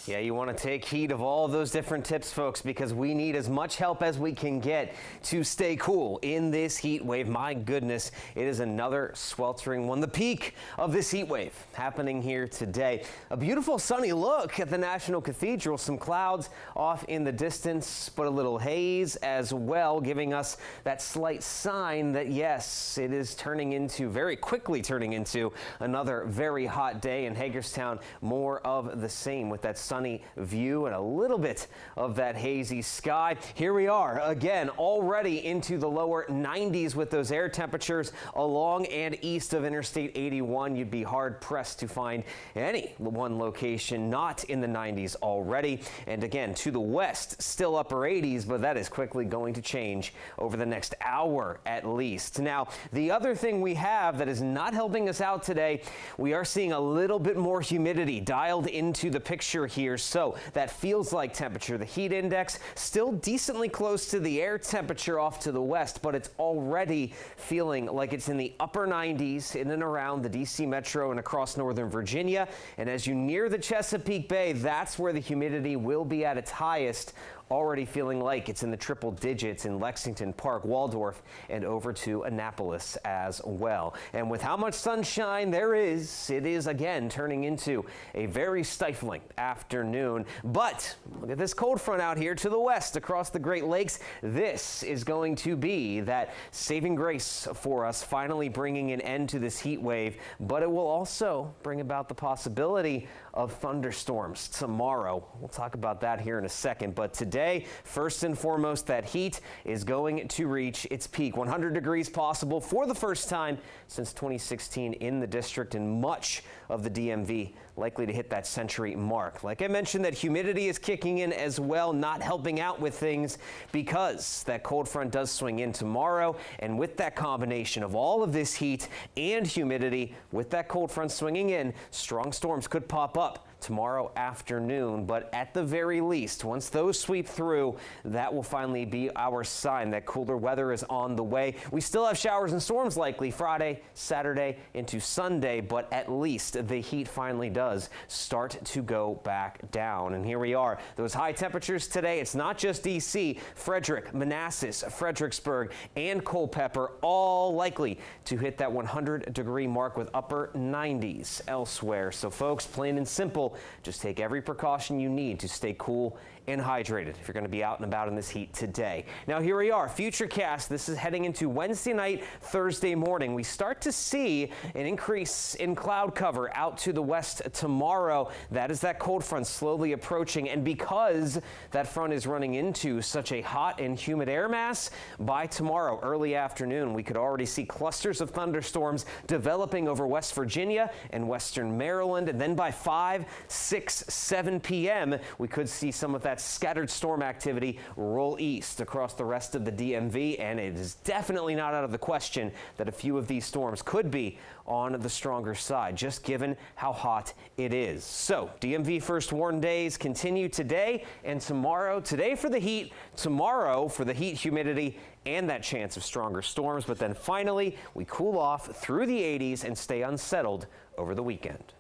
Yeah, you want to take heed of all those different tips, folks, because we need as much help as we can get to stay cool in this heat wave. My goodness, it is another sweltering one. The peak of this heat wave happening here today. A beautiful sunny look at the National Cathedral. Some clouds off in the distance, but a little haze as well, giving us that slight sign that, yes, it is very quickly turning into another very hot day in Hagerstown. More of the same with that sunny view and a little bit of that hazy sky. Here we are again, already into the lower 90s with those air temperatures along and east of Interstate 81. You'd be hard pressed to find any one location not in the 90s already. And again, to the west, still upper 80s, but that is quickly going to change over the next hour at least. Now, the other thing we have that is not helping us out today, we are seeing a little bit more humidity dialed into the picture here. So that feels like temperature. The heat index still decently close to the air temperature off to the west, but it's already feeling like it's in the upper 90s in and around the DC metro and across northern Virginia. And as you near the Chesapeake Bay, that's where the humidity will be at its highest. Already feeling like it's in the triple digits in Lexington, Park, Waldorf, and over to Annapolis as well. And with how much sunshine there is, it is again turning into a very stifling afternoon. But look at this cold front out here to the west across the Great Lakes. This is going to be that saving grace for us, finally bringing an end to this heat wave. But it will also bring about the possibility of thunderstorms tomorrow. We'll talk about that here in a second. But today, first and foremost, that heat is going to reach its peak. 100 degrees possible for the first time since 2016 in the district, and much of the DMV likely to hit that century mark. Like I mentioned, that humidity is kicking in as well, not helping out with things because that cold front does swing in tomorrow. And with that combination of all of this heat and humidity, with that cold front swinging in, strong storms could pop up tomorrow afternoon. But at the very least, once those sweep through, that will finally be our sign that cooler weather is on the way. We still have showers and storms likely Friday, Saturday into Sunday, but at least the heat finally does start to go back down. And here we are, those high temperatures today. It's not just DC, Frederick, Manassas, Fredericksburg, and Culpeper, all likely to hit that 100-degree mark with upper 90s elsewhere. So folks, plain and simple, just take every precaution you need to stay cool and hydrated if you're going to be out and about in this heat today. Now here we are, Futurecast. This is heading into Wednesday night, Thursday morning. We start to see an increase in cloud cover out to the west tomorrow. That is that cold front slowly approaching, and because that front is running into such a hot and humid air mass, by tomorrow early afternoon we could already see clusters of thunderstorms developing over West Virginia and western Maryland, and then by 5, 6, 7 p.m. we could see some of that scattered storm activity roll east across the rest of the DMV, and it is definitely not out of the question that a few of these storms could be on the stronger side, just given how hot it is. So DMV first warn days continue today and tomorrow. Today for the heat, tomorrow for the heat, humidity, and that chance of stronger storms. But then finally, we cool off through the 80s and stay unsettled over the weekend.